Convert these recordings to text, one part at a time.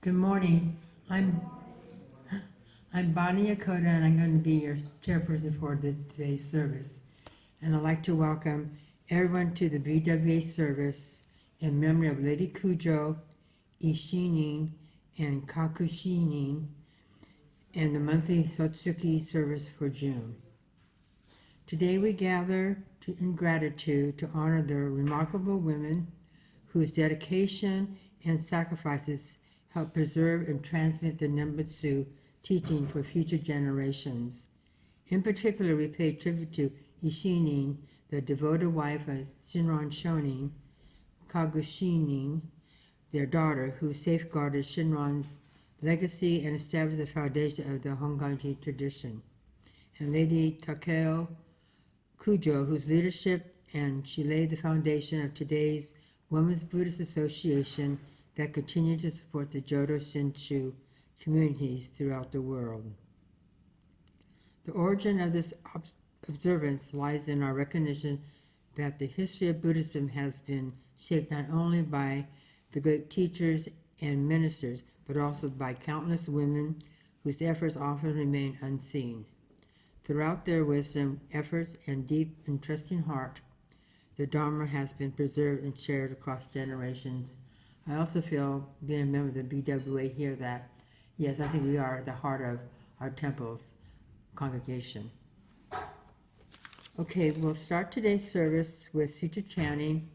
Good morning. I'm Bonnie Yakoda, and I'm going to be your chairperson for today's service. And I'd like to welcome everyone to the BWA service in memory of Lady Kujo, Eshinni, and Kakushinni, and the monthly Sotsuki service for June. Today we gather in gratitude to honor the remarkable women whose dedication and sacrifices help preserve and transmit the Nembutsu teaching for future generations. In particular, we pay tribute to Eshinni, the devoted wife of Shinran Shonin, Kakushinni, their daughter, who safeguarded Shinran's legacy and established the foundation of the Honganji tradition, and Lady Takeko Kujo, whose leadership and she laid the foundation of today's Women's Buddhist Association that continue to support the Jodo Shinshu communities throughout the world. The origin of this observance lies in our recognition that the history of Buddhism has been shaped not only by the great teachers and ministers, but also by countless women whose efforts often remain unseen. Throughout their wisdom, efforts, and deep and trusting heart, the Dharma has been preserved and shared across generations. I also feel, being a member of the BWA here, that, yes, I think we are at the heart of our temple's congregation. Okay, we'll start today's service with sutra chanting,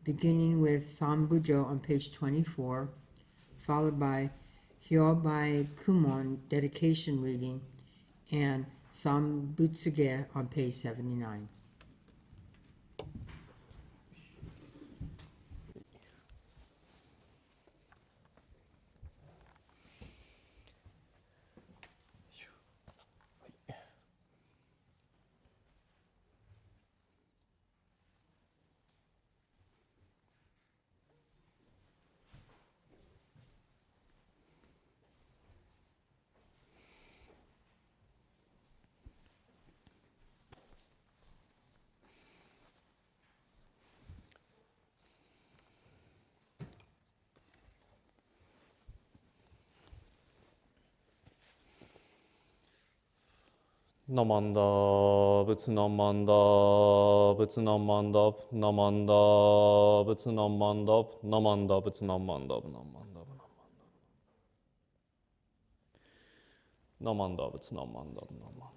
beginning with Sambujo on page 24, followed by Hyobai Kumon dedication reading, and Sambutsuge on page 79. Namanda, Butsunamanda, Butsunamanda, Namanda, Butsunamanda, Namanda, Butsunamanda, Namanda, Namanda, Butsunamanda, Namanda.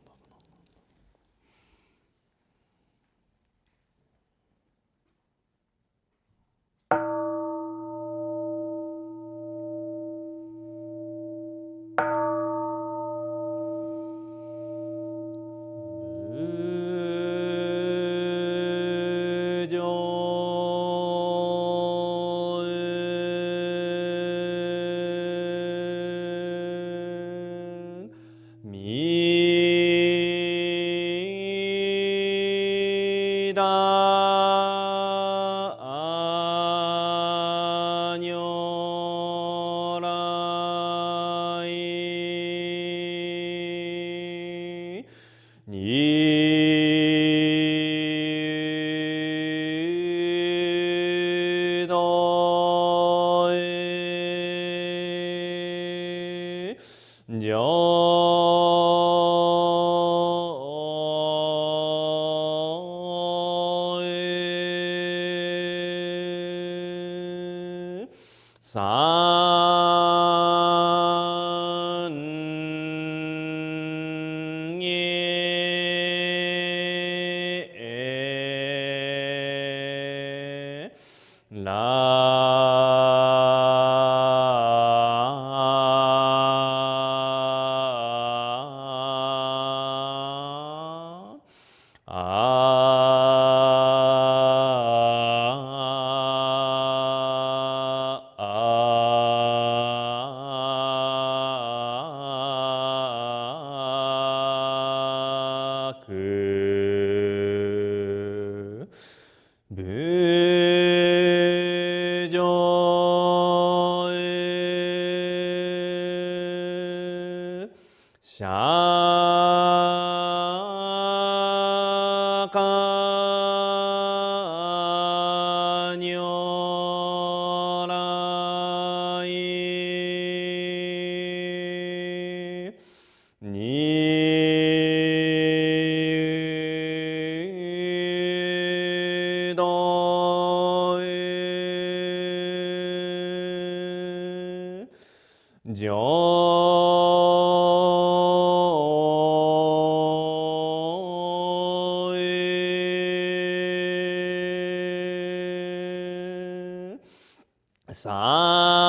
san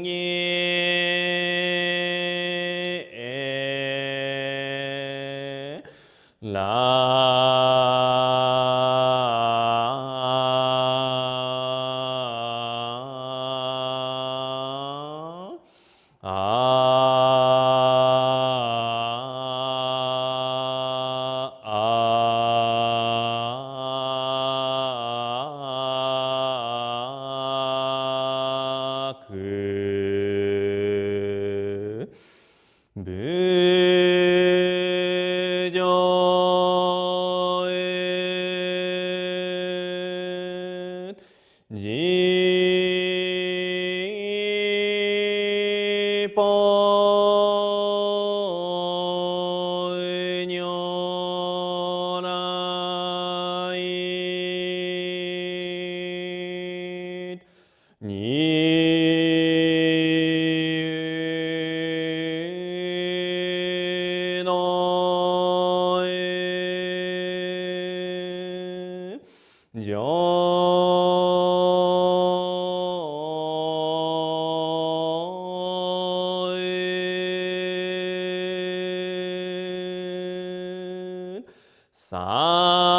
ye la 그 부조의 지뻔녀라이 니노에 산예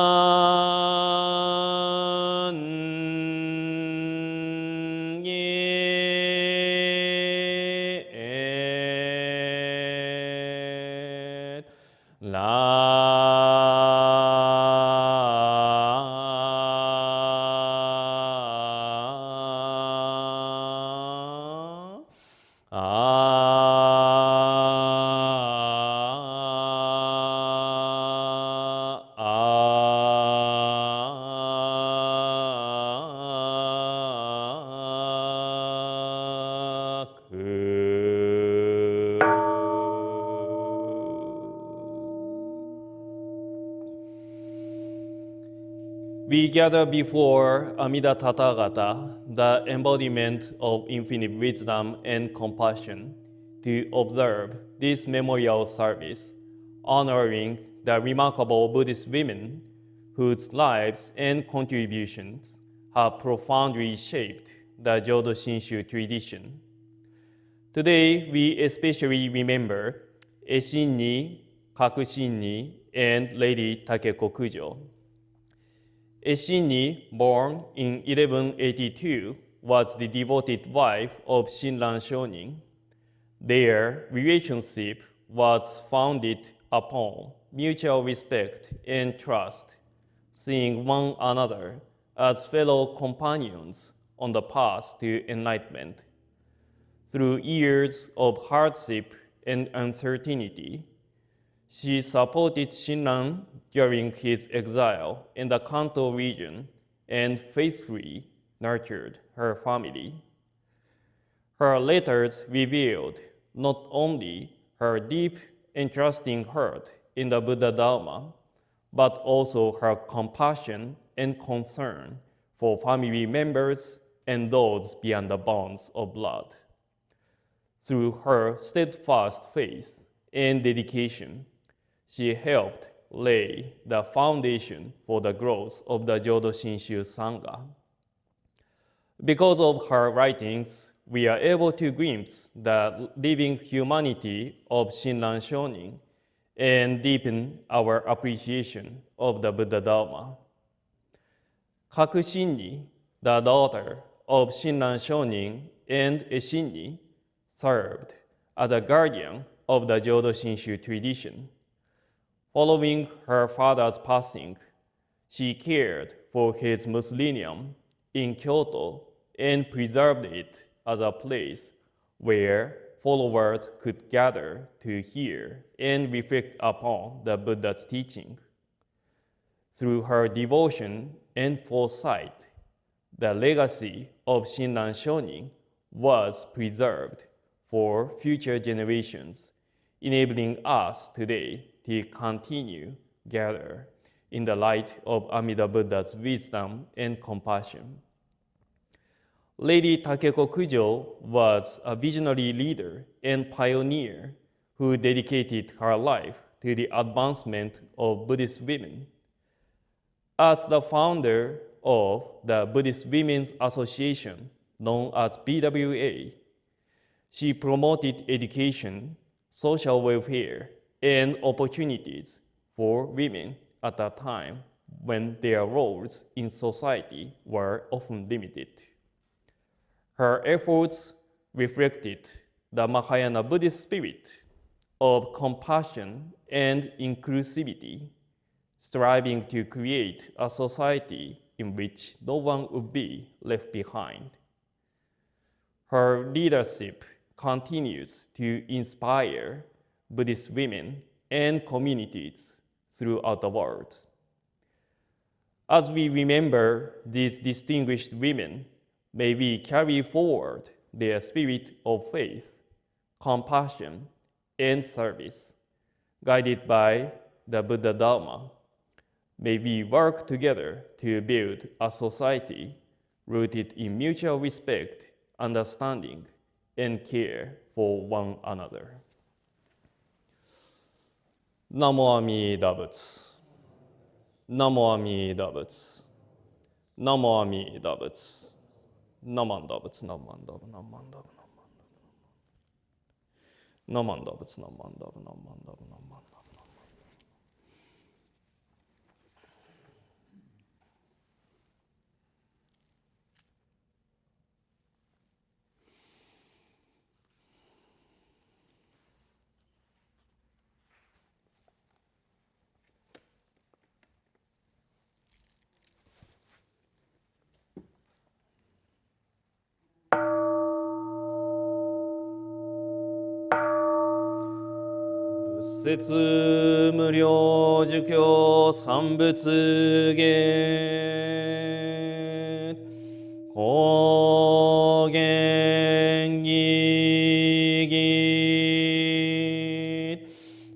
We gather before Amida Tathagata, the embodiment of infinite wisdom and compassion, to observe this memorial service, honoring the remarkable Buddhist women whose lives and contributions have profoundly shaped the Jodo Shinshu tradition. Today, we especially remember Eshinni, Kakushinni, and Lady Takeko Kujo. Eshinni, born in 1182, was the devoted wife of Shinran Shonin. Their relationship was founded upon mutual respect and trust, seeing one another as fellow companions on the path to enlightenment. Through years of hardship and uncertainty, she supported Shinran during his exile in the Kanto region and faithfully nurtured her family. Her letters revealed not only her deep and trusting heart in the Buddha-Dharma, but also her compassion and concern for family members and those beyond the bonds of blood. Through her steadfast faith and dedication, she helped lay the foundation for the growth of the Jodoshinshu Sangha. Because of her writings, we are able to glimpse the living humanity of Shinran Shonin and deepen our appreciation of the Buddha-Dharma. Kakushinni, the daughter of Shinran Shonin and Eshinni, served as a guardian of the Jodoshinshu tradition. Following her father's passing, she cared for his mausoleum in Kyoto and preserved it as a place where followers could gather to hear and reflect upon the Buddha's teaching. Through her devotion and foresight, the legacy of Shinran Shonin was preserved for future generations, enabling us today to continue gather in the light of Amida Buddha's wisdom and compassion. Lady Takeko Kujo was a visionary leader and pioneer who dedicated her life to the advancement of Buddhist women. As the founder of the Buddhist Women's Association, known as BWA, she promoted education, social welfare, and opportunities for women at a time when their roles in society were often limited. Her efforts reflected the Mahayana Buddhist spirit of compassion and inclusivity, striving to create a society in which no one would be left behind. Her leadership continues to inspire Buddhist women and communities throughout the world. As we remember these distinguished women, may we carry forward their spirit of faith, compassion, and service, guided by the Buddha-Dharma. May we work together to build a society rooted in mutual respect, understanding, and care for one another. Namo Amida Butsu. Namo Amida Butsu. Namo Amida Butsu. Namanda Butsu, Namanda, Namanda, Namanda. Namanda Butsu, Namanda, Namanda, Namanda.仏説無量寿経三仏芸高原義義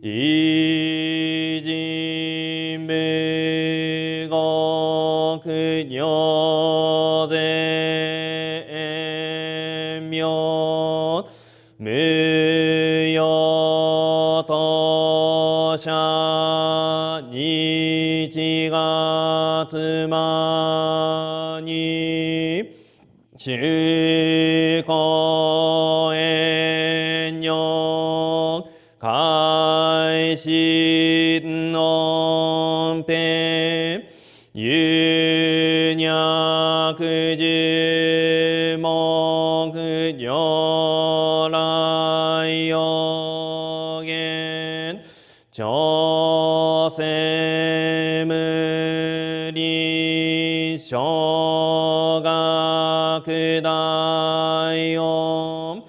偉人米国如前妙無用当社日月間に中高遠女開心音平有脈十目如来予言朝鮮無理小学大音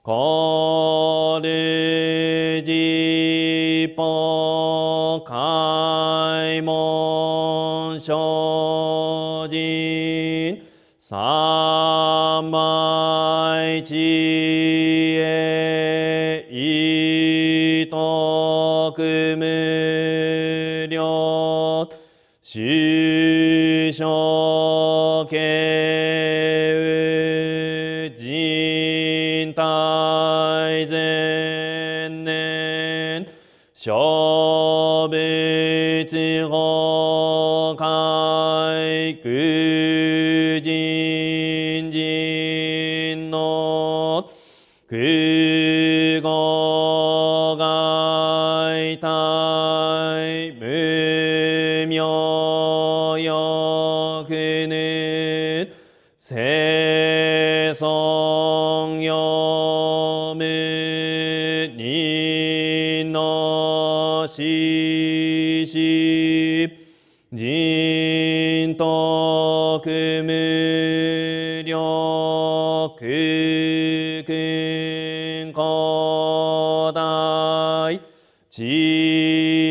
コルジポ開門精進三昧知恵意徳無量修正形人体前年小仏法海空人人の空語外体無明欲ぬ生存用無人の死死人徳無量空君古代知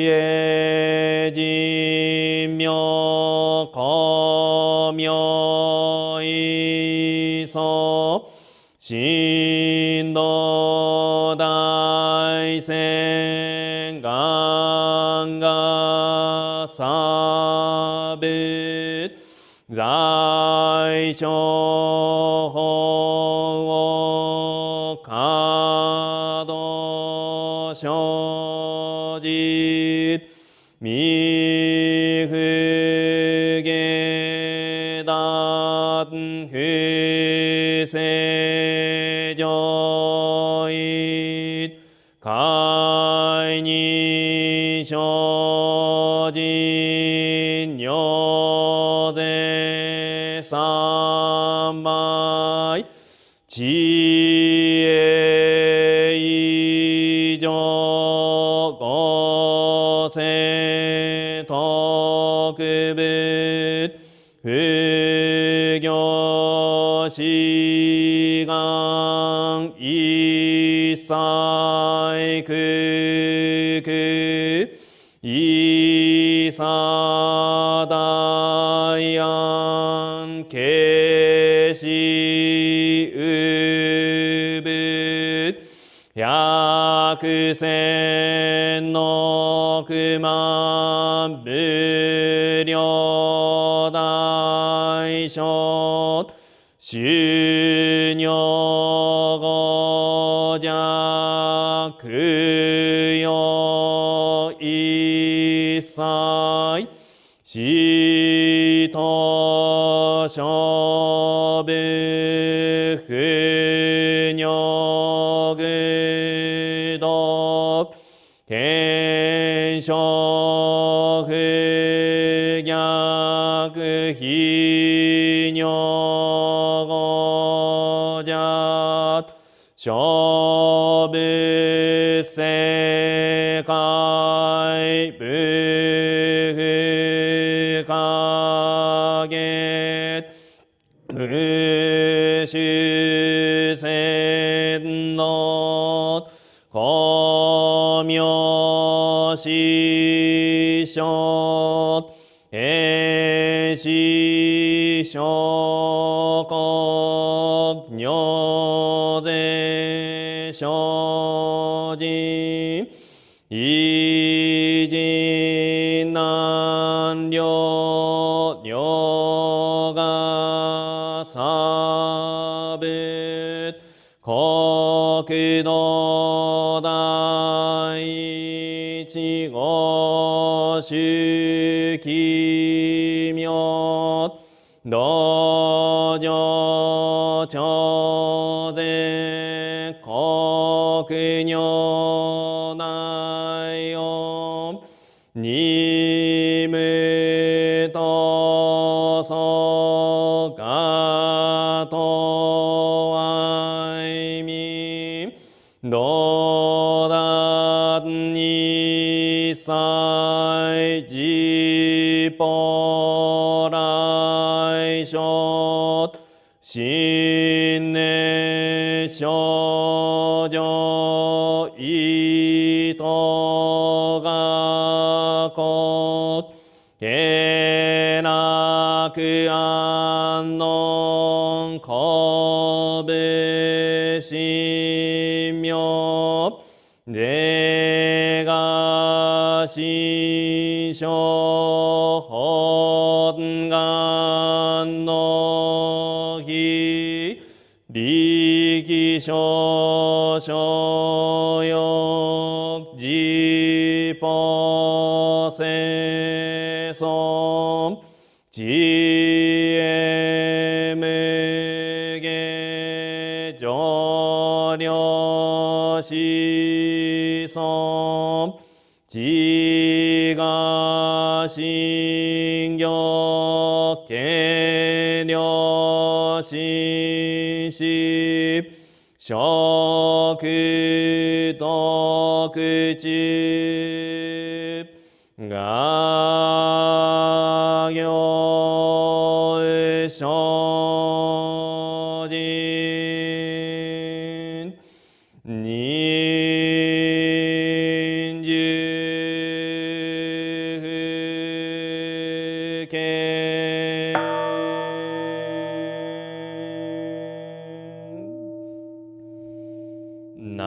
恵人妙光明意祖神道大仙願がサブ在所法可動生じ未不海に生じ如是三昧知恵以上五世特別不行志願一切空空一切大安慶始有仏百千の九万無量大小修行五弱用一切死と勝負不尿具道天正不逆非尿五弱勝負世界不不可下無修仙の光明師匠永師匠国如是精進異人難量量が差別国土第一号種奇妙道場長税国如内音二無とそがと愛民道断一切自法来生新年少女意図がこけなく安穏こぶ神妙是が心象本願の日力少々よ自法生存知恵無下上領子孫自我心行権領心死食毒中が行精進忍術不見ナ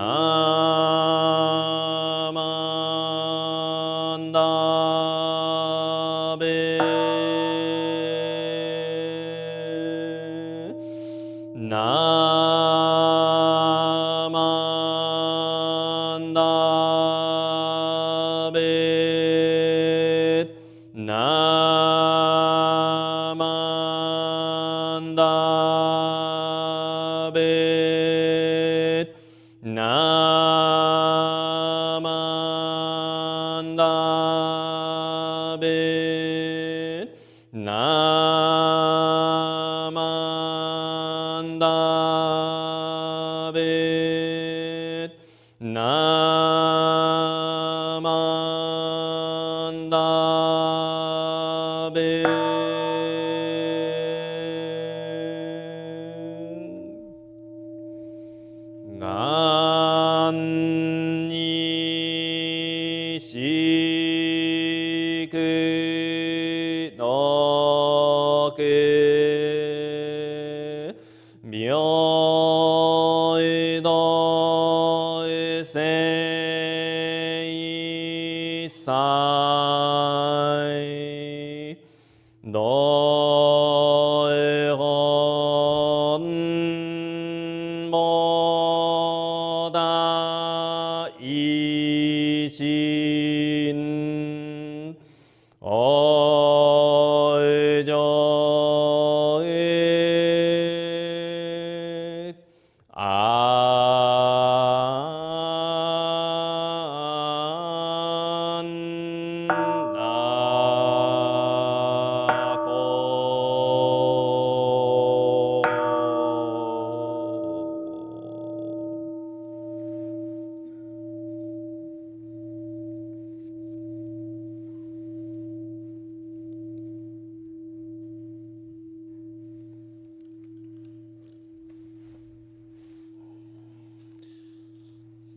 マンダベ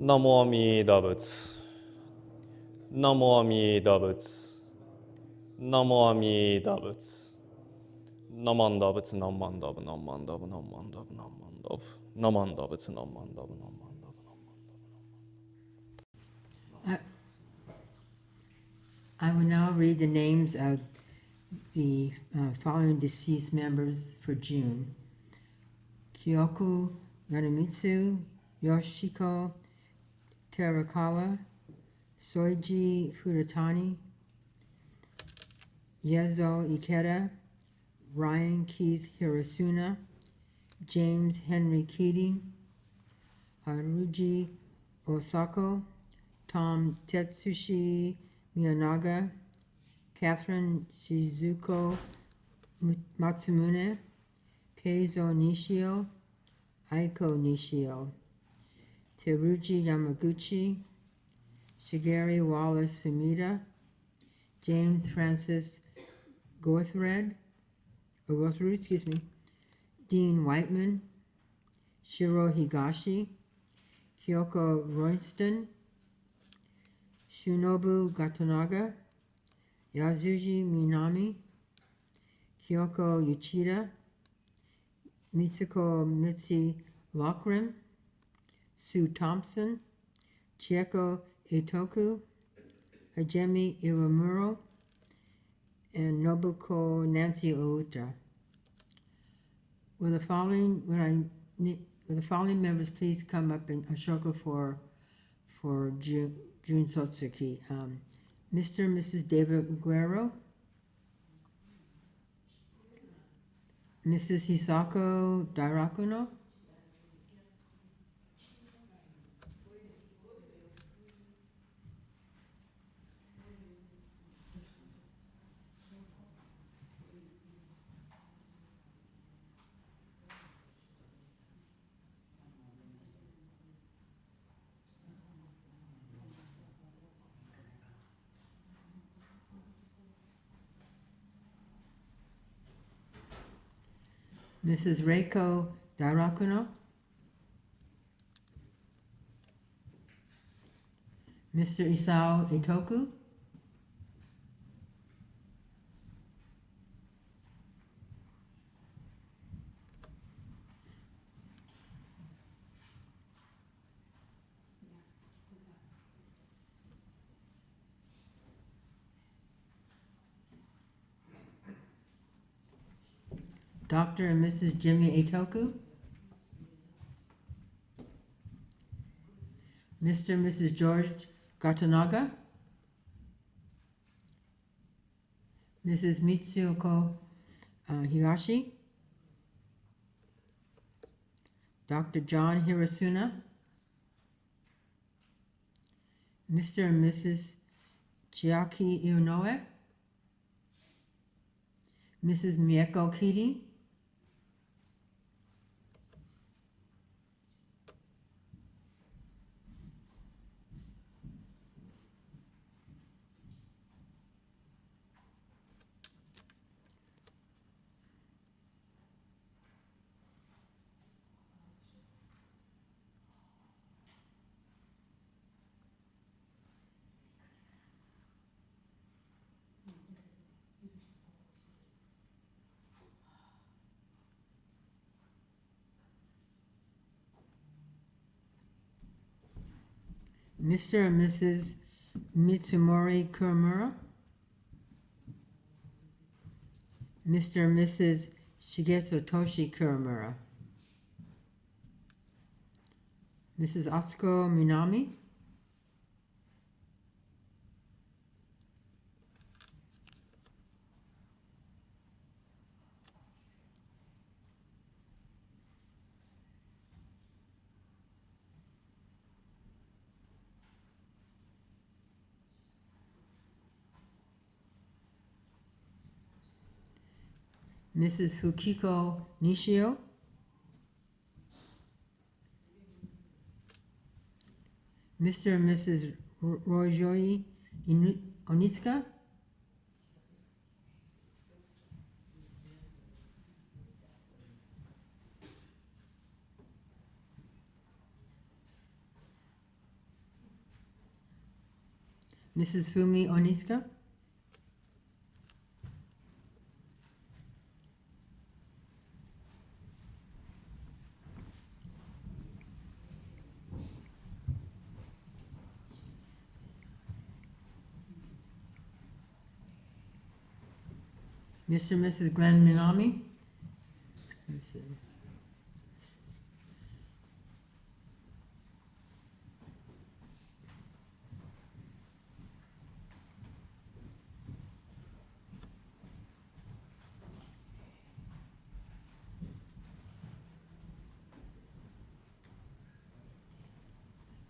Namo Amida Butsu. Namo Amida Butsu. Namo Amida Butsu. Namanda Butsu, Namanda Butsu, Namanda Butsu, Namanda Butsu, Namanda Butsu, Namanda Butsu, Namanda Butsu, Namanda Butsu. I will now read the names of the following deceased members for June. Kyoku Yanamitsu, Yoshiko Terakawa, Soiji Furatani, Yezo Ikeda, Ryan Keith Hirosuna, James Henry Keating, Haruji Osako, Tom Tetsushi Miyanaga, Catherine Shizuko Matsumune, Keizo Nishio, Aiko Nishio, Teruji Yamaguchi, Shigeru Wallace Sumida, James Francis Gothred, Dean Whiteman, Shiro Higashi, Kyoko Royston, Shinobu Gatanaga, Yasuji Minami, Kyoko Uchida, Mitsuko Mitsi Lockram, Sue Thompson, Chieko Itoku, Hajime Iwamuro, and Nobuko Nancy Outa. Will the following members please come up in Ashoka for June Sotsuki? Mr. and Mrs. David Guerrero, Mrs. Hisako Dairakuno, Mrs. Reiko Dairakuno, Mr. Isao Itoku, Dr. and Mrs. Jimmy Itoku, Mr. and Mrs. George Gatanaga, Mrs. Mitsuko Higashi, Dr. John Hirosuna, Mr. and Mrs. Chiaki Inoue, Mrs. Mieko Keating, Mr. and Mrs. Mitsumori Kuramura, Mr. and Mrs. Shigesu Toshi Kuramura, Mrs. Asuko Minami, Mrs. Fukiko Nishio, Mr. and Mrs. Rojoi Onizuka, Mrs. Fumi Onizuka, Mr. and Mrs. Glenn Minami, let's see.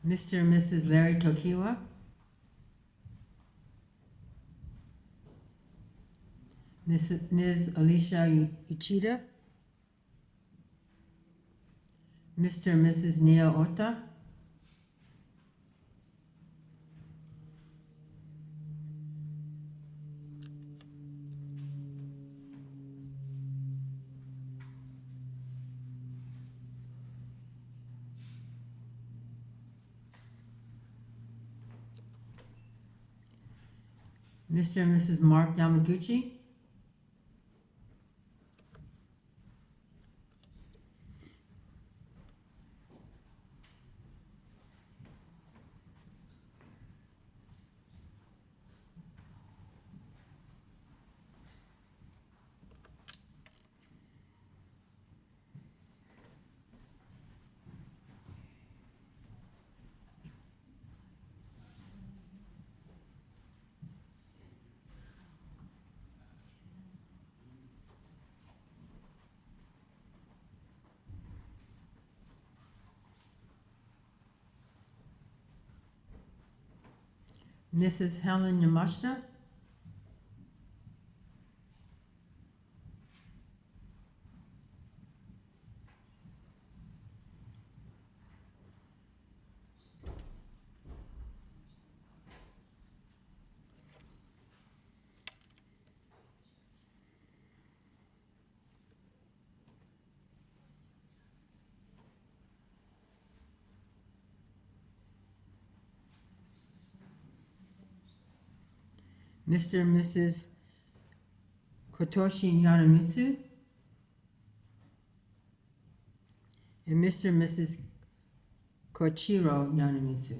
Mr. and Mrs. Larry Tokiwa, Ms. Alicia Uchida, Mr. and Mrs. Neo Ota, Mr. and Mrs. Mark Yamaguchi, Mrs. Helen Yamashita, Mr. and Mrs. Kotoshi Yanamitsu, and Mr. and Mrs. Koichiro Yanamitsu.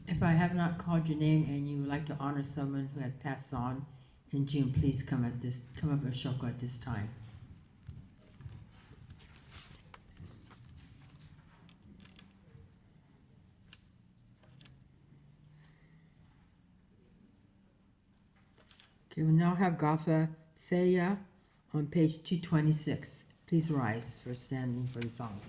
If I have not called your name and you would like to honor someone who had passed on in June, please come up and shoko at this time. Okay, we now have Gotha Seya on page 226. Please rise for standing for the song.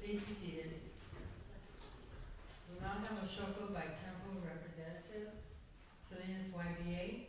Please be seated. We now have a shoko by temple representatives, Salinas YBA.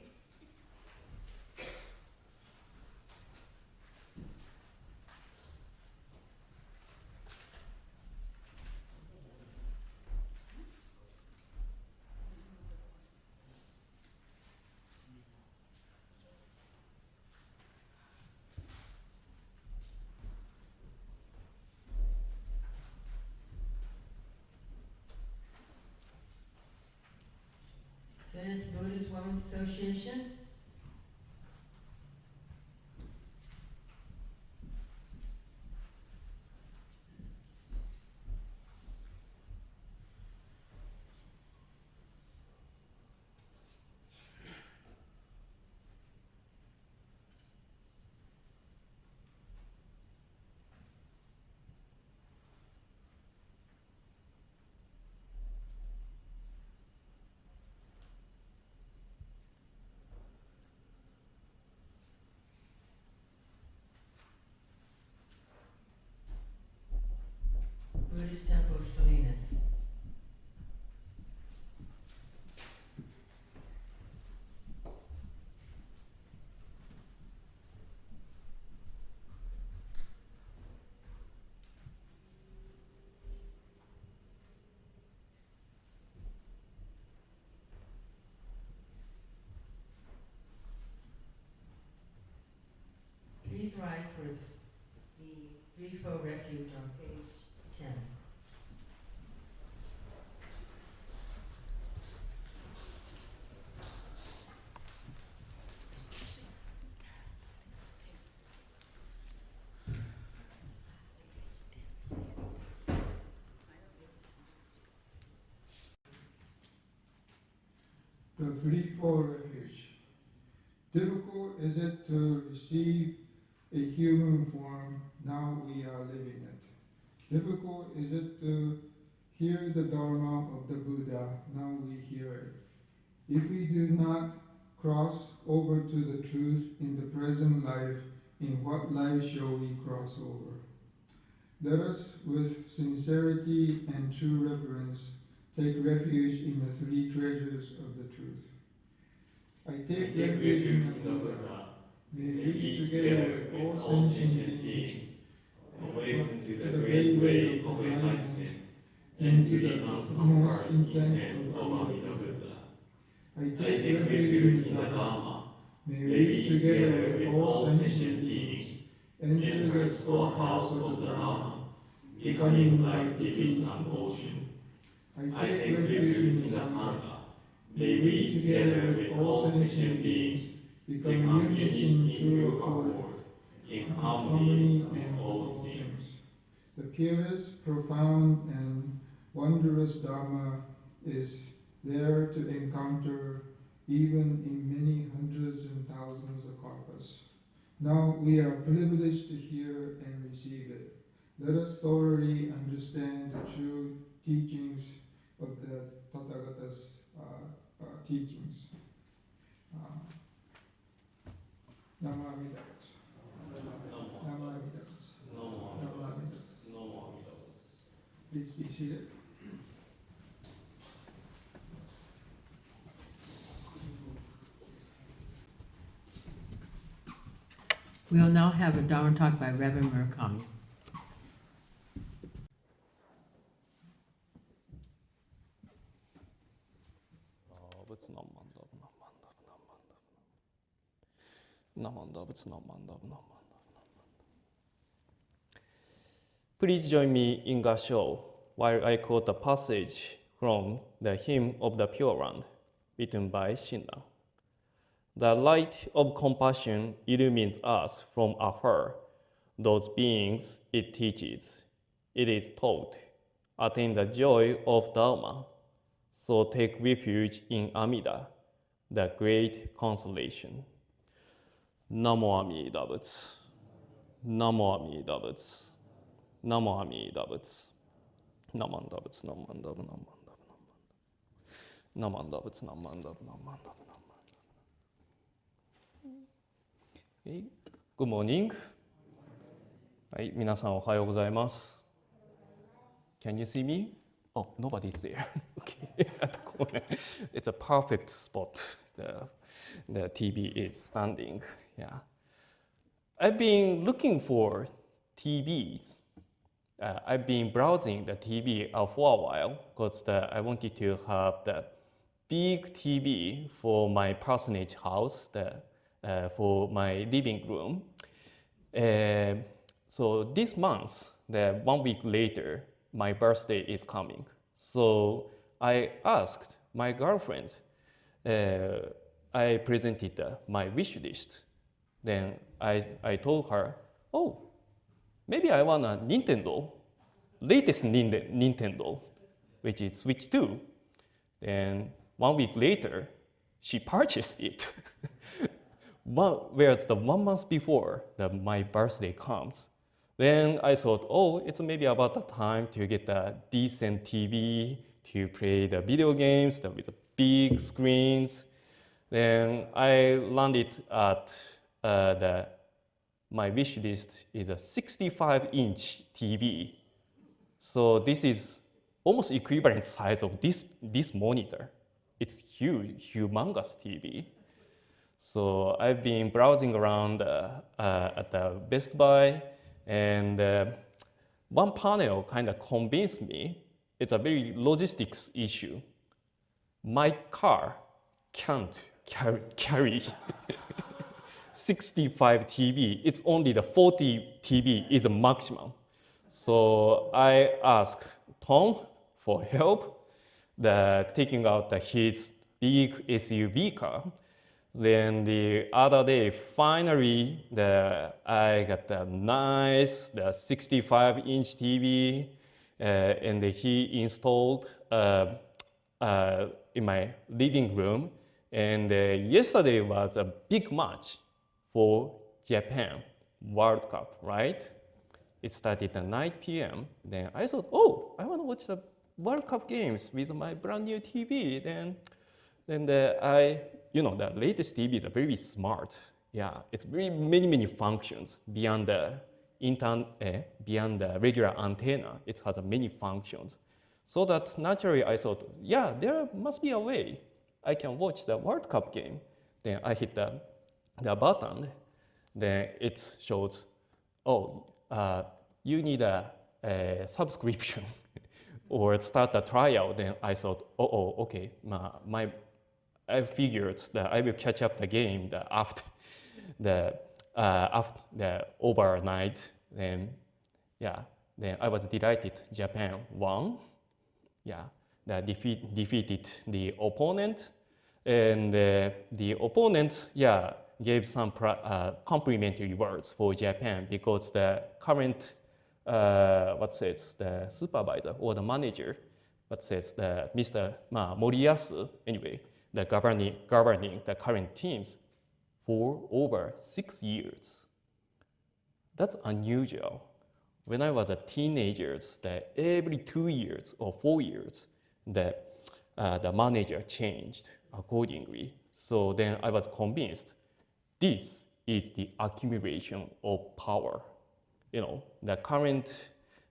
Salinas Buddhist Women's Association. Buddhist Temple of Salinas. Please rise for the threefold refuge on page 10. The threefold refuge. Difficult is it to receive a human form, now we are living it. Difficult is it to hear the Dharma of the Buddha, now we hear it. If we do not cross over to the truth in the present life, in what life shall we cross over? Let us, with sincerity and true reverence, take refuge in the three treasures of the truth. I take refuge in the Buddha. May we, together with all sentient beings, awaken to the great way of enlightenment and to the most intent of Amida Buddha. I take refuge in the Dharma. May we, together with all sentient beings, enter the storehouse of the Dharma, becoming like the truth ocean. I take refuge in the Sangha. May we, together with all sentient beings, become unity in true accord, in harmony and all things. The purest, profound, and wondrous Dharma is there to encounter even in many hundreds and thousands of kalpas. Now we are privileged to hear and receive it. Let us thoroughly understand the true teachings of the Tathagata's teachings. Namo Amida Butsu. Namo Amida Butsu. Namo Amida Butsu. Please be seated. We'll now have a Dharma talk by Reverend Murakami. Please join me in Gasho while I quote a passage from the Hymn of the Pure Land, written by Shinran. The light of compassion illumines us from afar, those beings it teaches. It is taught, attain the joy of Dharma, so take refuge in Amida, the great consolation. Namo Amida Butsu. Namo Amida Butsu. Namo Amida Butsu. Namo Amida Butsu. Namo Amida Butsu. Namo Amida Butsu. Namo Amida Butsu. Okay. Good morning. はい、皆さんおはようございます。Can you see me? Oh, nobody's there. Okay. At the corner. It's a perfect spot. The TV is standing. Yeah. I've been looking for TVs. I've been browsing the TV for a while because I wanted to have the big TV for my parsonage house, for my living room. So this month, 1 week later, my birthday is coming. So I asked my girlfriend, I presented my wish list. Then I told her, oh, maybe I want a Nintendo, latest Nintendo, which is Switch 2. Then 1 week later, she purchased it. Whereas the 1 month before my birthday comes, then I thought, oh, it's maybe about the time to get a decent TV to play the video games with the big screens. Then I landed at my wish list is a 65-inch TV. So this is almost equivalent size of this monitor. It's huge, humongous TV. So I've been browsing around at the Best Buy, and one panel kind of convinced me it's a very logistics issue. My car can't carry 65 TV. It's only the 40 TV is the maximum. So I asked Tom for help, taking out his big SUV car. Then the other day, finally, I got the nice 65-inch TV, and he installed in my living room. And yesterday was a big match for Japan World Cup, right? It started at 9 p.m. Then I thought, oh, I want to watch the World Cup games with my brand new TV. Then the latest TV is very smart. Yeah, it's very many functions beyond beyond the regular antenna. It has many functions. So that naturally I thought, yeah, there must be a way I can watch the World Cup game. Then I hit the button. Then it shows, oh, you need a subscription or start a trial. Then I thought, okay, I figured that I will catch up the game after the overnight. Then I was delighted. Japan won. That defeated the opponent, and the opponent gave some complimentary words for Japan because the current the supervisor or the manager, the Mr. Moriyasu, anyway, the governing the current teams for over 6 years. That's unusual. When I was a teenager, that every 2 years or 4 years, the manager changed accordingly. So then I was convinced this is the accumulation of power. The current,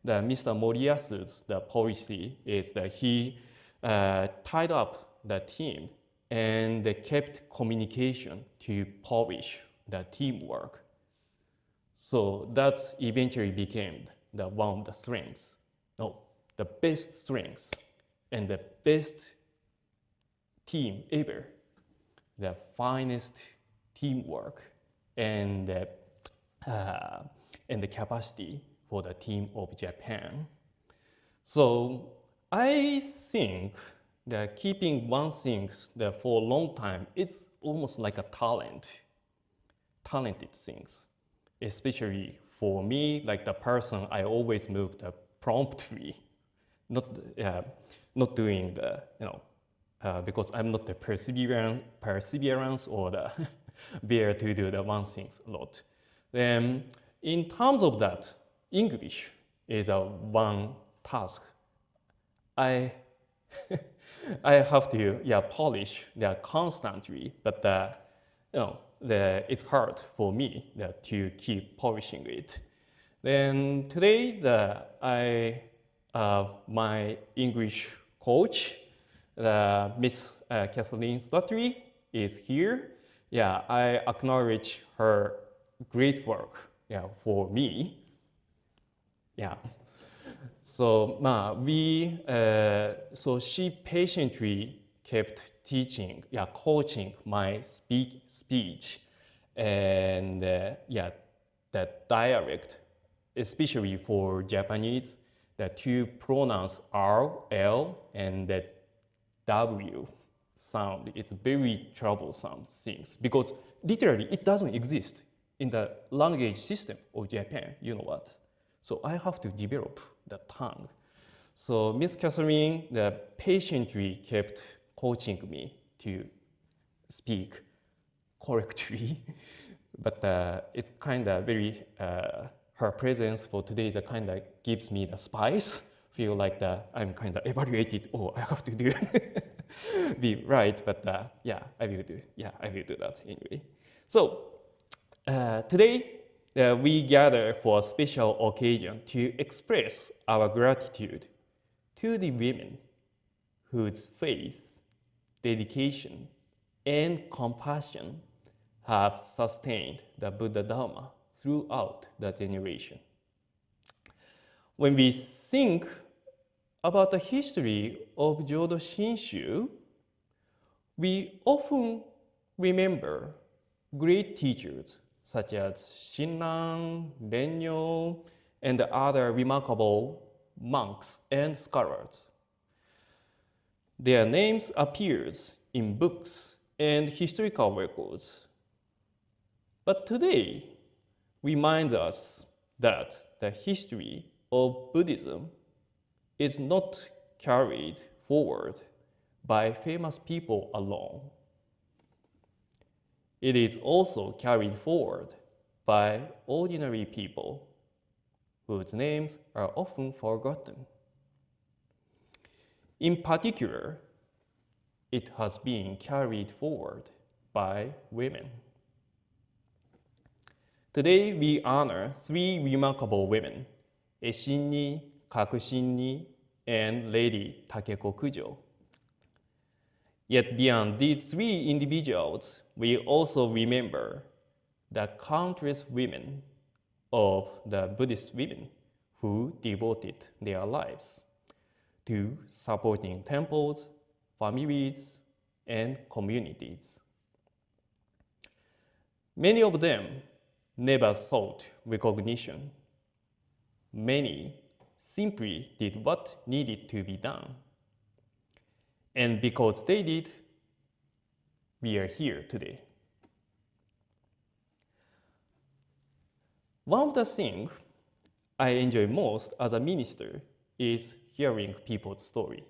Mr. Moriyasu's policy is that he tied up the team and they kept communication to polish the teamwork. So that eventually became one of the strengths. No, the best strengths and the best team ever. The finest teamwork and the capacity for the team of Japan. So I think that keeping one thing for a long time, it's almost like a talented things. Especially for me, like the person, I always moved promptly, not doing the, because I'm not the perseverance or the bear to do the one things a lot. Then in terms of that, English is a one task. I have to polish constantly, but it's hard for me to keep polishing it. Then today, my English coach, Miss Kathleen Slattery, is here. I acknowledge her great work for me. So so she patiently kept teaching, coaching my speech and that dialect, especially for Japanese, the two pronouns R, L, and the W sound. It's very troublesome things because literally it doesn't exist in the language system of Japan. You know what? So I have to develop the tongue. So Miss Catherine patiently kept coaching me to speak correctly, but it's kind of very, her presence for today is kind of gives me the spice, feel like I'm kind of evaluated, I have to do be right, but I will do that anyway. So today, we gather for a special occasion to express our gratitude to the women whose faith, dedication, and compassion have sustained the Buddha-Dharma throughout the generation. When we think about the history of Jodo Shinshu, we often remember great teachers such as Shinran, Renyo, and other remarkable monks and scholars. Their names appears in books and historical records. But today reminds us that the history of Buddhism is not carried forward by famous people alone. It is also carried forward by ordinary people whose names are often forgotten. In particular, it has been carried forward by women. Today we honor three remarkable women, Eshinni, Kakushinni, and Lady Takeko Kujo. Yet beyond these three individuals, we also remember the countless women of the Buddhist women who devoted their lives to supporting temples, families, and communities. Many of them never sought recognition. Many simply did what needed to be done. And because they did, we are here today. One of the things I enjoy most as a minister is hearing people's story.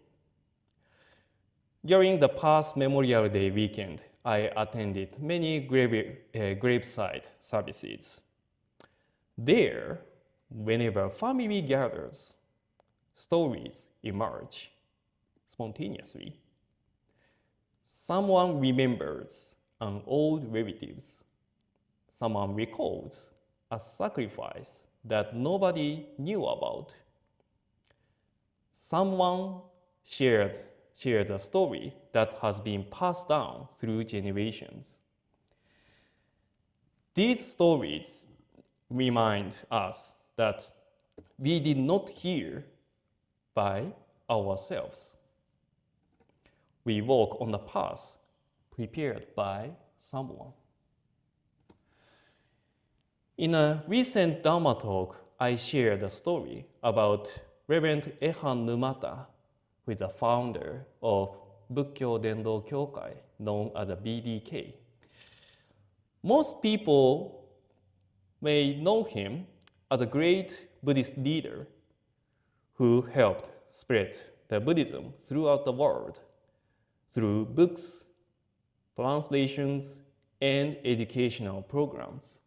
During the past Memorial Day weekend, I attended many graveside services. There, whenever family gathers, stories emerge spontaneously. Someone remembers an old relative. Someone recalls a sacrifice that nobody knew about. Someone shared a story that has been passed down through generations. These stories remind us that we did not hear by ourselves. We walk on the path prepared by someone. In a recent Dharma talk, I shared a story about Reverend Ehan Numata, who is the founder of Bukkyo Dendo Kyokai, known as the BDK. Most people may know him as a great Buddhist leader who helped spread the Buddhism throughout the world through books, translations, and educational programs.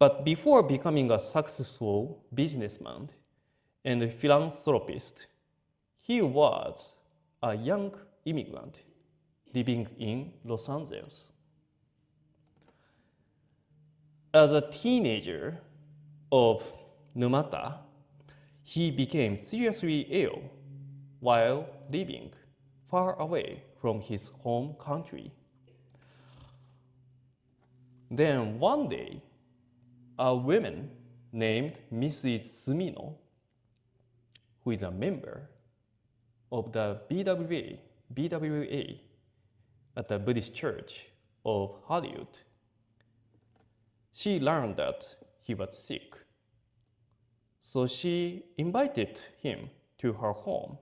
But before becoming a successful businessman and a philanthropist, he was a young immigrant living in Los Angeles. As a teenager of Numata, he became seriously ill while living far away from his home country. Then one day, a woman named Mrs. Sumino, who is a member of the BWA at the Buddhist Church of Hollywood, she learned that he was sick. So she invited him to her home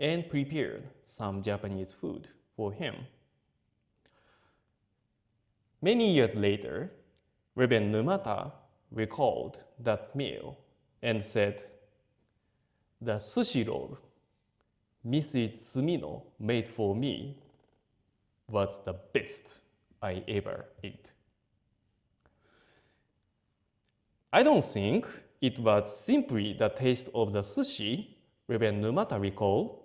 and prepared some Japanese food for him. Many years later, Reverend Numata recalled that meal and said, "The sushi roll Mrs. Sumino made for me was the best I ever ate." I don't think it was simply the taste of the sushi Reverend Numata recalled.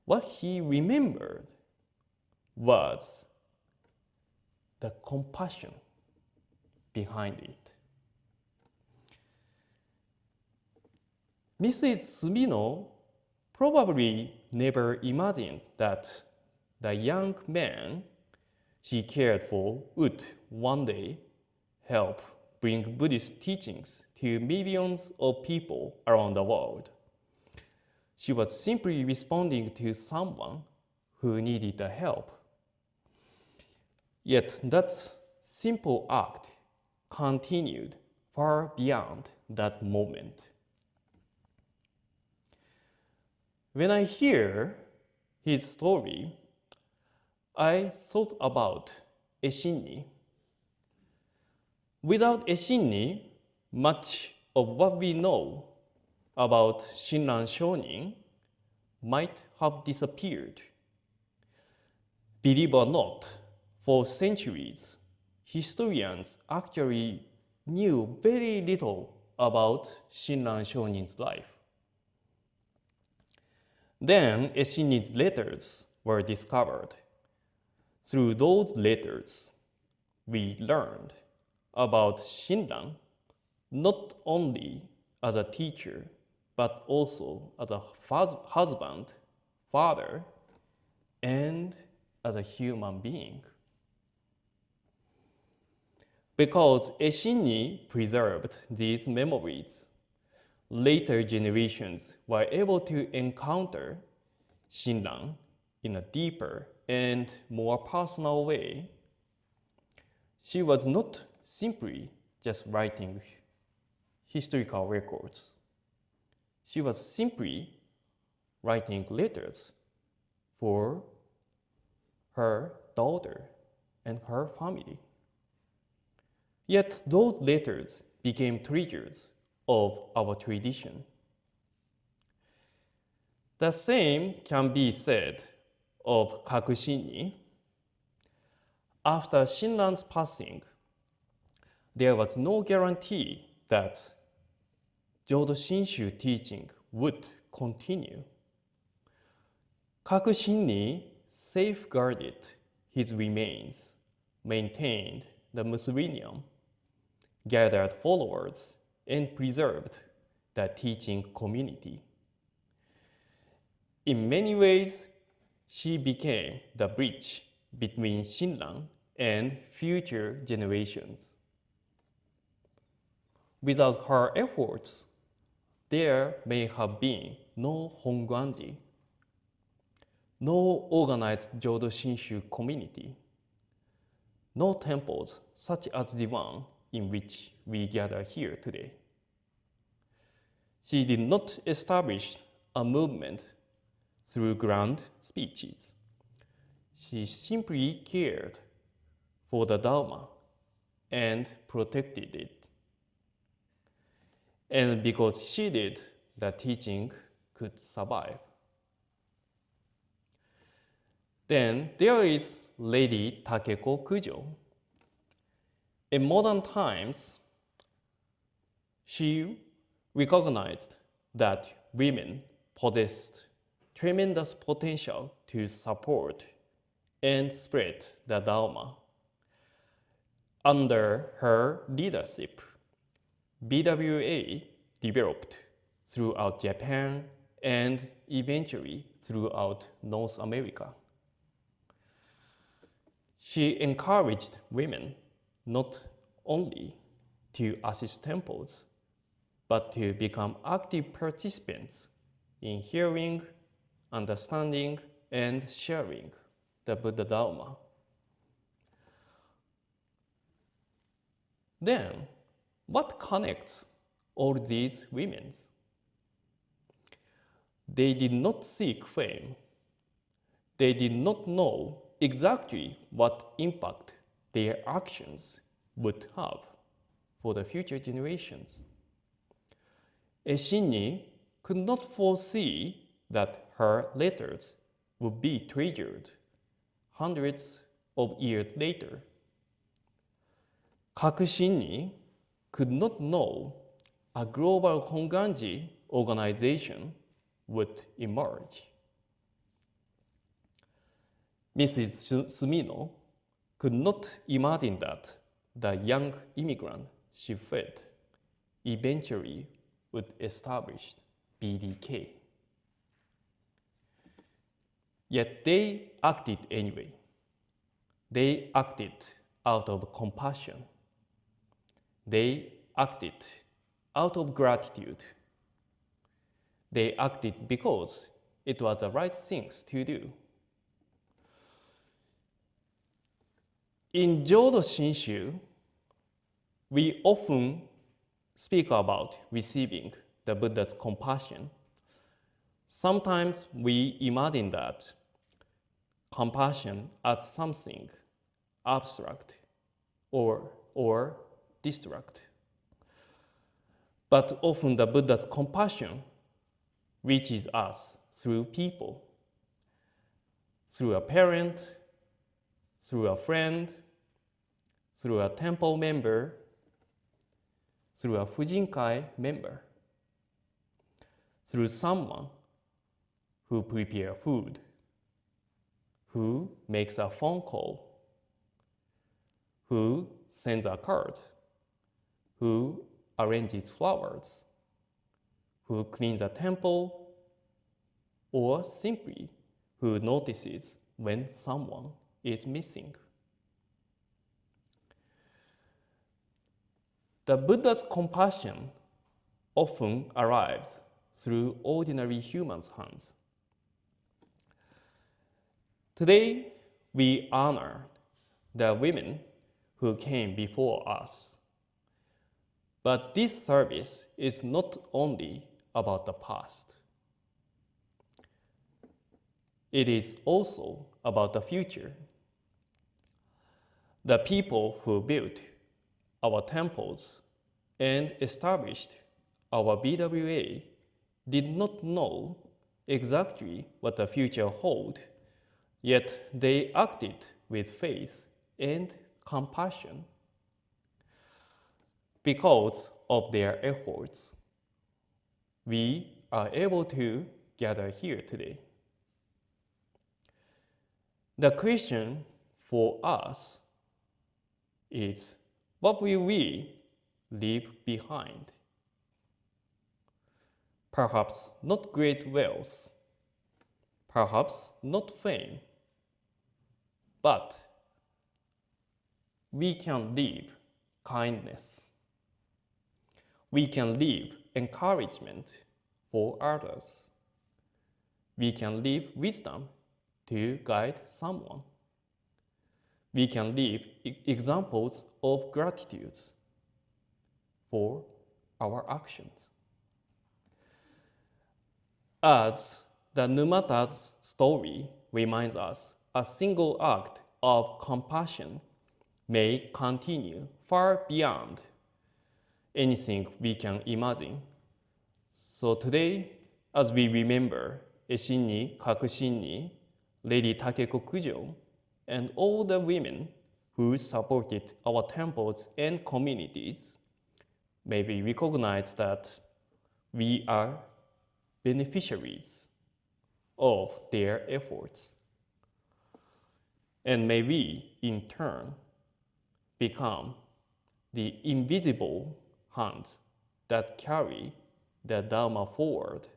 What he remembered was the compassion behind it. Mrs. Sumino probably never imagined that the young man she cared for would one day help bring Buddhist teachings to millions of people around the world. She was simply responding to someone who needed the help. Yet that simple act continued far beyond that moment. When I hear his story, I thought about Eshinni. Without Eshinni, much of what we know about Shinran Shonin might have disappeared. Believe or not, for centuries, historians actually knew very little about Shinran Shonin's life. Then Eshinni's letters were discovered. Through those letters, we learned about Shinran, not only as a teacher, but also as a husband, father, and as a human being. Because Eshinni preserved these memories, later generations were able to encounter Shinran in a deeper and more personal way. She was not simply just writing historical records. She was simply writing letters for her daughter and her family. Yet those letters became treasures of our tradition. The same can be said of Kakushinni. After Shinran's passing, there was no guarantee that Jodoshinshu teaching would continue. Kakushinni safeguarded his remains, maintained the mausoleum, gathered followers, and preserved the teaching community. In many ways, she became the bridge between Shinran and future generations. Without her efforts, there may have been no Hongwanji, no organized Jodoshinshu community, no temples such as the one in which we gather here today. She did not establish a movement through grand speeches. She simply cared for the Dharma and protected it. And because she did, the teaching could survive. Then there is Lady Takeko Kujo. In modern times, she recognized that women possessed tremendous potential to support and spread the Dharma. Under her leadership, BWA developed throughout Japan and eventually throughout North America. She encouraged women not only to assist temples, but to become active participants in hearing, understanding, and sharing the Buddha-Dharma. Then, what connects all these women? They did not seek fame. They did not know exactly what impact their actions would have for the future generations. Eshinni could not foresee that her letters would be treasured hundreds of years later. Kakushinni could not know a global Honganji organization would emerge. Mrs. Sumino could not imagine that the young immigrant she fed eventually would establish BDK. Yet they acted anyway. They acted out of compassion. They acted out of gratitude. They acted because it was the right things to do. In Jodoshinshu, we often speak about receiving the Buddha's compassion. Sometimes we imagine that compassion as something abstract or distract. But often the Buddha's compassion reaches us through people, through a parent, through a friend, through a temple member, through a Fujinkai member, through someone who prepares food, who makes a phone call, who sends a card, who arranges flowers, who cleans a temple, or simply who notices when someone is missing. The Buddha's compassion often arrives through ordinary humans' hands. Today, we honor the women who came before us. But this service is not only about the past. It is also about the future. The people who built our temples and established our BWA did not know exactly what the future held, yet they acted with faith and compassion. Because of their efforts, we are able to gather here today. The question for us is, what will we leave behind? Perhaps not great wealth, perhaps not fame, but we can leave kindness. We can leave encouragement for others. We can leave wisdom to guide someone. We can leave examples of gratitude for our actions. As the Numata's story reminds us, a single act of compassion may continue far beyond anything we can imagine. So today, as we remember Eshinni, Kakushinni, Lady Takeko Kujo, and all the women who supported our temples and communities, may we recognize that we are beneficiaries of their efforts. And may we, in turn, become the invisible hands that carry the Dharma forward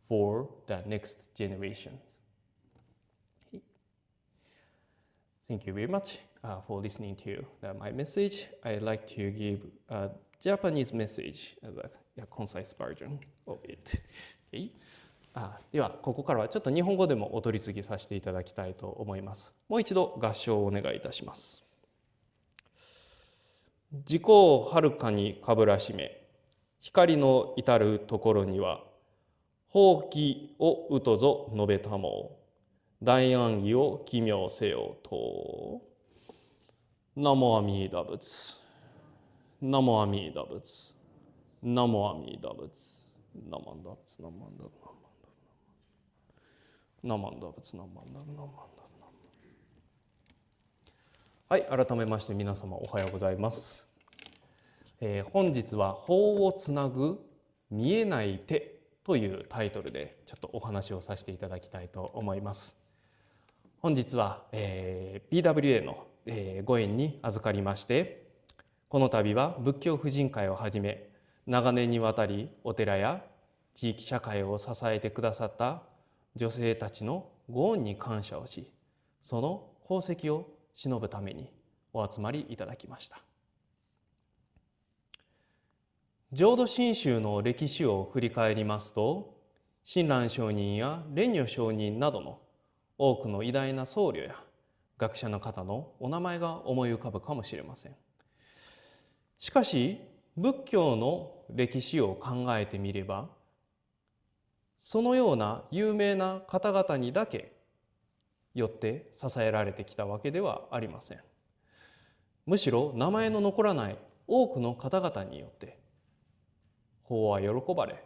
for the next generations. Thank you very much for listening to my message. I'd like to give a Japanese message, a concise version of it. Okay? では、ここからはちょっと日本語でもお取り次ぎさせていただきたいと思います。もう一度合唱をお願いいたします。自己をはるかにかぶらしめ、光の至るところには、法規をうとぞ述べたもう。大安義を奇妙せよと。ナモアミダ仏。ナモアミダ仏。ナモアミダ仏。ナマンダ仏。ナマンダ仏。ナマンダ仏。ナマンダ仏。ナマンダ仏。はい、改めまして皆様おはようございます。本日は法をつなぐ見えない手というタイトルでちょっとお話をさせていただきたいと思います。本日は、BWA の、ご縁に預かりまして、この度は仏教婦人会をはじめ、長年にわたりお寺や地域社会を支えてくださった女性たちのご恩に感謝をし、その功績を偲ぶためにお集まりいただきました。浄土真宗の歴史を振り返りますと、親鸞上人や蓮如上人などの多くの偉大な僧侶や学者の方のお名前が思い浮かぶかもしれません。しかし、仏教の歴史を考えてみれば、そのような有名な方々にだけよって支えられてきたわけではありません。むしろ名前の残らない多くの方々によって法は喜ばれ、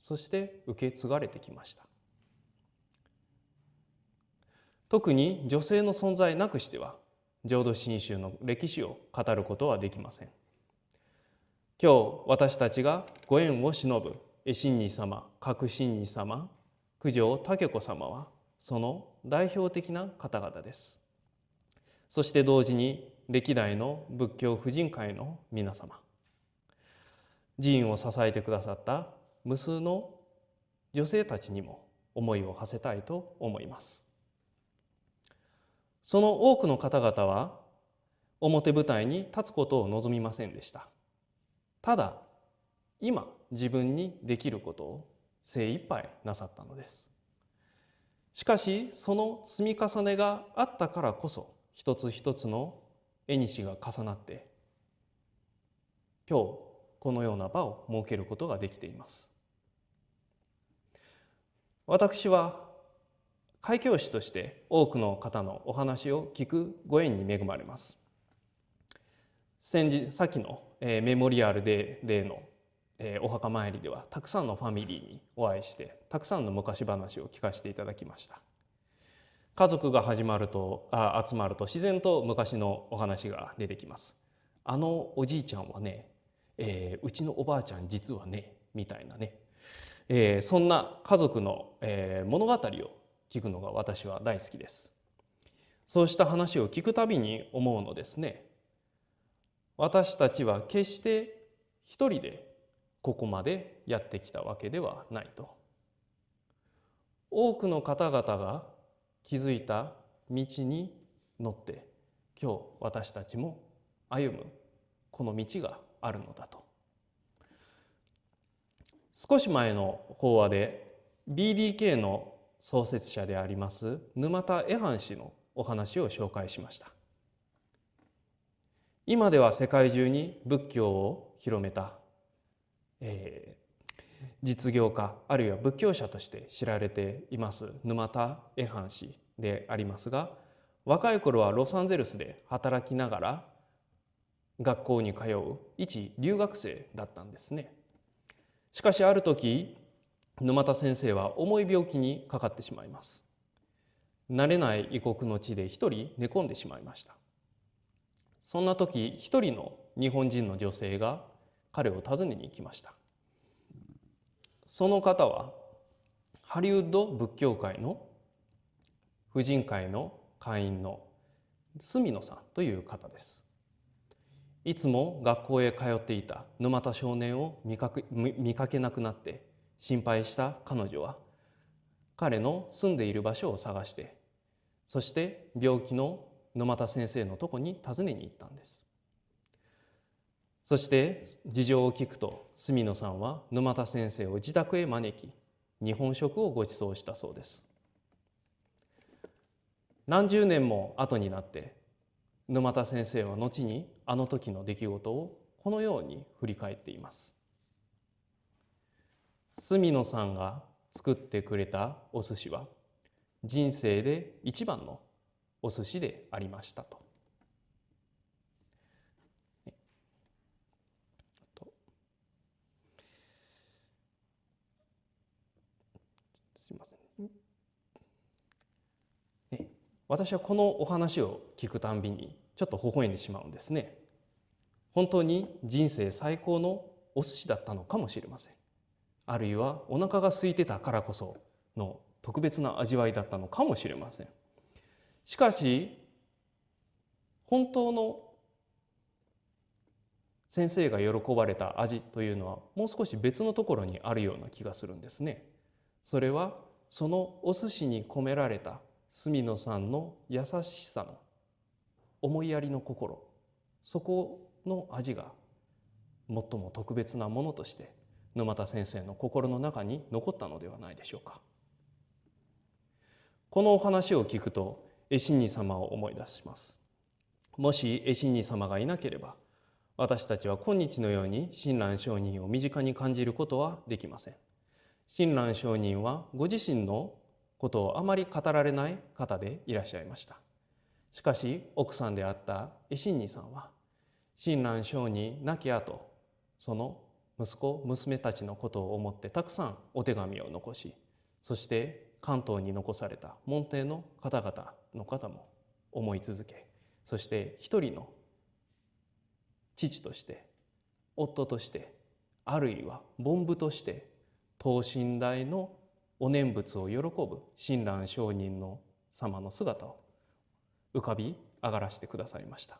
そして受け継がれてきました。特に女性の存在なくしては浄土真宗の歴史を語ることはできません。今日私たちがご縁を偲ぶ絵心尼様、覚心尼様、九条武子様はその代表的な方々です。そして同時に歴代の仏教婦人会の皆様、寺院を支えてくださった無数の女性たちにも思いを馳せたいと思います。その多くの方々は表舞台に立つことを望みませんでした。ただ今自分にできることを精一杯なさったのです。しかしその積み重ねがあったからこそ、一つ一つの縁が重なって今日このような場を設けることができています。私は開教師として多くの方のお話を聞くご縁に恵まれます。先のメモリアルデーのお墓参りではたくさんのファミリーにお会いして、たくさんの昔話を聞かせていただきました。家族が集まると自然と昔のお話が出てきます。あのおじいちゃんはね、うちのおばあちゃん実はねみたいなね、そんな家族の、物語を聞くのが私は大好きです。そうした話を聞くたびに思うのですね。私たちは決して一人でここまでやってきたわけではないと。多くの方々が築いた道に乗って今日私たちも歩むこの道があるのだと。少し前の法話で BDK の創設者であります沼田恵範氏のお話を紹介しました。今では世界中に仏教を広めた、実業家あるいは仏教者として知られています沼田恵範氏でありますが、若い頃はロサンゼルスで働きながら学校に通う一留学生だったんですね。しかしある時沼田先生は重い病気にかかってしまいます。慣れない異国の地で一人寝込んでしまいました。そんな時一人の日本人の女性が彼を訪ねに来ました。その方はハリウッド仏教界の婦人会の会員の住野さんという方です。いつも学校へ通っていた沼田少年を見かけなくなって心配した彼女は彼の住んでいる場所を探して、そして病気の沼田先生のとこに訪ねに行ったんです。そして事情を聞くと住野さんは沼田先生を自宅へ招き日本食をご馳走したそうです。何十年も後になって沼田先生は後にあの時の出来事をこのように振り返っています。住野さんが作ってくれたお寿司は人生で一番のお寿司でありましたと。すいません。私はこのお話を聞くたんびにちょっと微笑んでしまうんですね。本当に人生最高のお寿司だったのかもしれません。あるいはお腹が空いてたからこその特別な味わいだったのかもしれません。しかし本当の先生が喜ばれた味というのはもう少し別のところにあるような気がするんですね。それはそのお寿司に込められた住野さんの優しさの思いやりの心、そこの味が最も特別なものとして沼田先生の心の中に残ったのではないでしょうか。このお話を聞くと絵心尼様を思い出します。もし絵心尼様がいなければ私たちは今日のように親鸞上人を身近に感じることはできません。親鸞上人はご自身のことをあまり語られない方でいらっしゃいました。しかし奥さんであった絵心尼さんは親鸞上人亡き後、その息子娘たちのことを思ってたくさんお手紙を残し、そして関東に残された門弟の方々の方も思い続け、そして一人の父として夫としてあるいは凡夫として等身大のお念仏を喜ぶ親鸞上人の様の姿を浮かび上がらせてくださいました。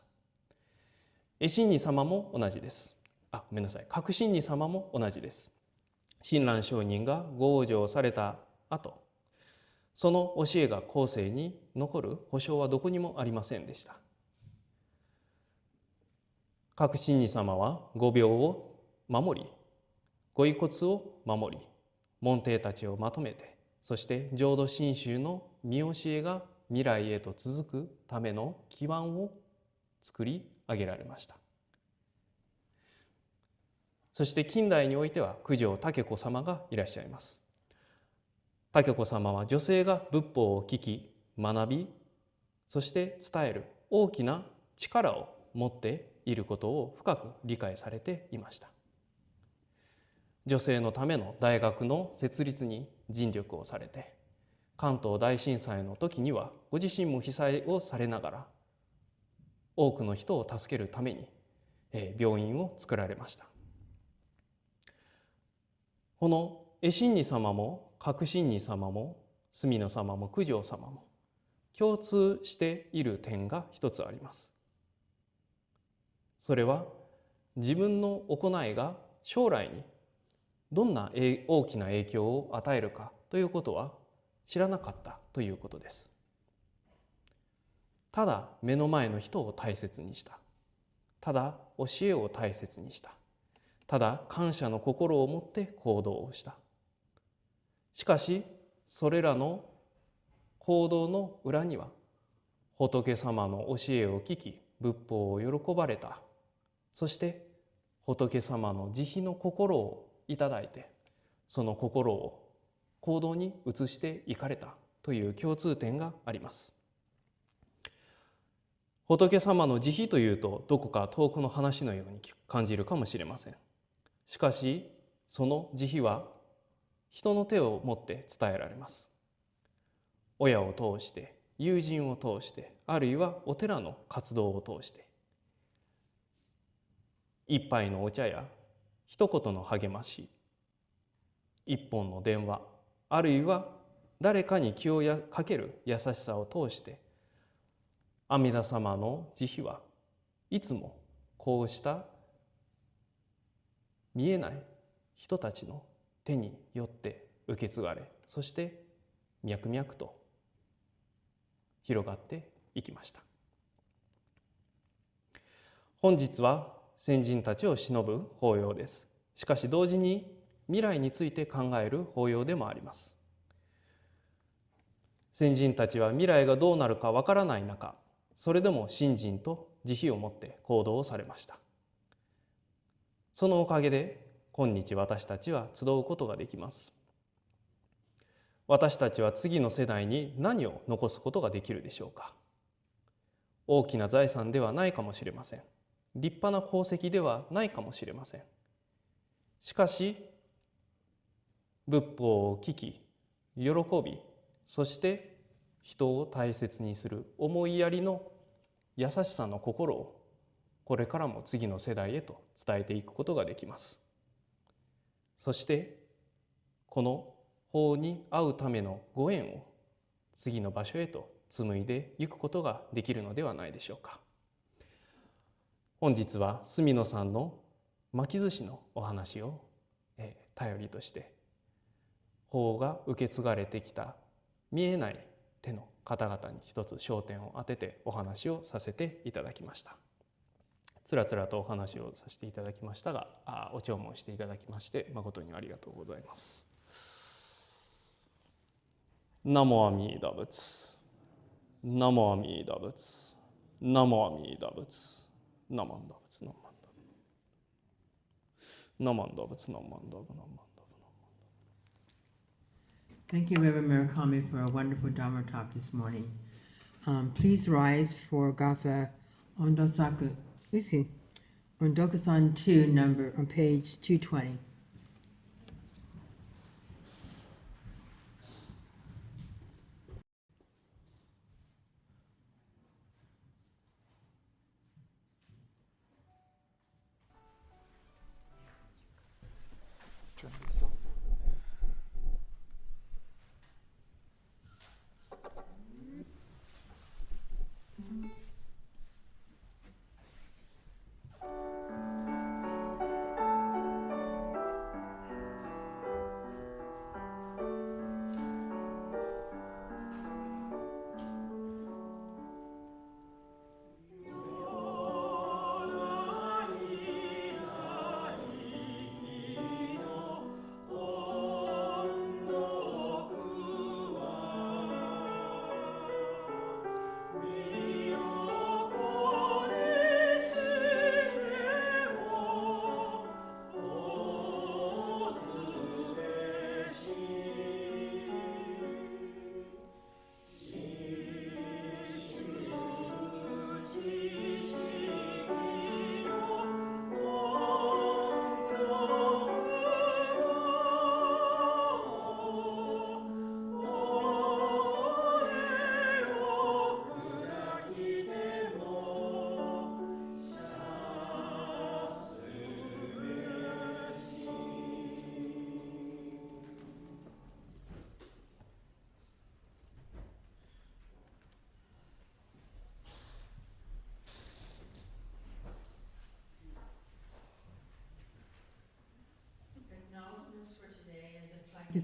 絵心尼様も同じです。ごめんなさい、革新二様も同じです。親鸞上人がご往生された後、その教えが後世に残る保証はどこにもありませんでした。革新二様は御廟を守り、ご遺骨を守り、門弟たちをまとめて、そして浄土真宗の見教えが未来へと続くための基盤を作り上げられました。そして近代においては九条武子様がいらっしゃいます。武子様は女性が仏法を聞き、学び、そして伝える大きな力を持っていることを深く理解されていました。女性のための大学の設立に尽力をされて、関東大震災の時にはご自身も被災をされながら、多くの人を助けるために病院を作られました。この絵心尼様も革新尼様も隅野様も九条様も共通している点が一つあります。それは自分の行いが将来にどんな大きな影響を与えるかということは知らなかったということです。ただ目の前の人を大切にした。ただ教えを大切にした。ただ感謝の心を持って行動をした。しかしそれらの行動の裏には仏様の教えを聞き仏法を喜ばれた、そして仏様の慈悲の心をいただいてその心を行動に移していかれたという共通点があります。仏様の慈悲というとどこか遠くの話のように感じるかもしれません。しかしその慈悲は人の手を持って伝えられます。親を通して、友人を通して、あるいはお寺の活動を通して、一杯のお茶や一言の励まし、一本の電話、あるいは誰かに気をかける優しさを通して阿弥陀様の慈悲はいつもこうした見えない人たちの手によって受け継がれ、そして脈々と広がっていきました。本日は先人たちを偲ぶ法要です。しかし同時に未来について考える法要でもあります。先人たちは未来がどうなるかわからない中、それでも信心と慈悲を持って行動をされました。そのおかげで今日私たちは集うことができます。私たちは次の世代に何を残すことができるでしょうか。大きな財産ではないかもしれません。立派な功績ではないかもしれません。しかし仏法を聞き、喜び、そして人を大切にする思いやりの優しさの心をこれからも次の世代へと伝えていくことができます。そしてこの法に合うためのご縁を次の場所へと紡いでいくことができるのではないでしょうか。本日は隅野さんの巻き寿司のお話を頼りとして法が受け継がれてきた見えない手の方々に一つ焦点を当ててお話をさせていただきました。つらつらとお話をさせていただきましたが、お聴聞していただきまして誠にありがとうございます。ナモアミダ仏、ナモアミダ仏、ナモアミダ仏、ナマンダ仏、ナマンダ仏、ナマンダ仏、ナマンダ仏、ナマンダ仏。Thank you, Reverend Murakami, for a wonderful Dharma talk this morning. Please rise for Gatha Ondokasan 2, number on page 220.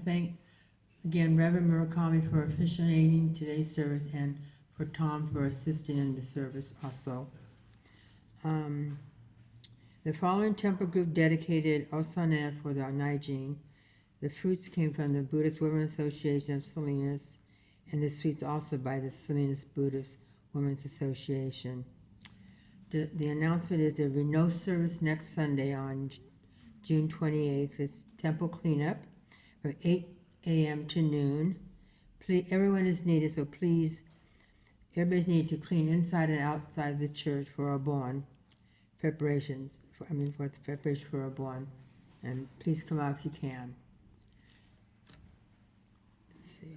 thank, again, Reverend Murakami for officiating today's service and for Tom for assisting in the service also. The following temple group dedicated Osana for the Naijin. The fruits came from the Buddhist Women's Association of Salinas, and the sweets also by the Salinas Buddhist Women's Association. The announcement is there will be no service next Sunday on June 28th. It's temple cleanup from 8 a.m. to noon. Please, everyone is needed, so please, everybody's needed to clean inside and outside the church for Obon preparations. For the preparation for Obon, and please come out if you can. Let's see.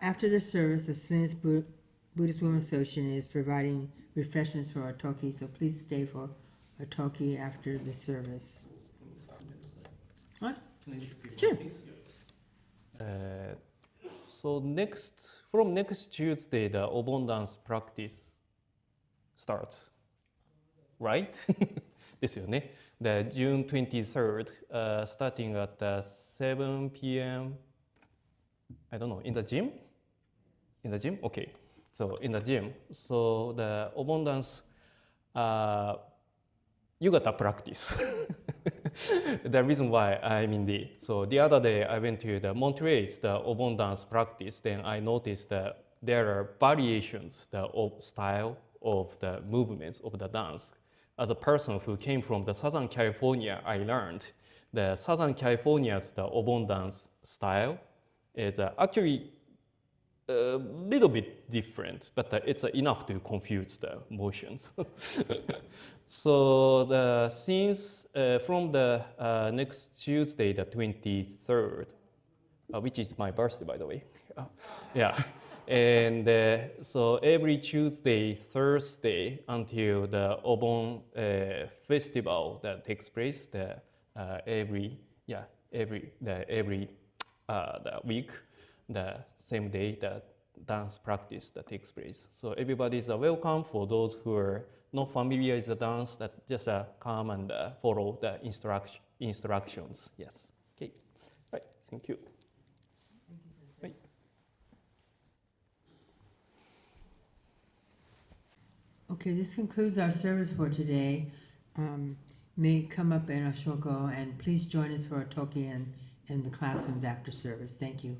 After the service, the Salinas Buddhist Women's Association is providing refreshments for Otoki, so please stay for Otoki after the service. What? Sure. So from next Tuesday, the Obon dance practice starts, right? ですよね。The June 23rd, starting at 7 p.m. I don't know, in the gym? In the gym? Okay. So in the gym. So the Obon dance, you got to practice. The reason why I'm in the, so the other day I went to the Monterey's, the Obon dance practice, then I noticed that there are variations of style of the movements of the dance. As a person who came from the Southern California, I learned the Southern California's the Obon dance style is actually a little bit different, but it's enough to confuse the motions. So since from the next Tuesday, the 23rd, which is my birthday, by the way, yeah. And so every Tuesday, Thursday until the Obon festival that takes place, every the week, the same day, the dance practice that takes place. So everybody is welcome. For those who are not familiar with the dance, that just come and follow the instructions. Yes. Okay. Right. Thank you. Right. Okay, this concludes our service for today. May come up in Ashoko, and please join us for Otoki in the classrooms after service. Thank you.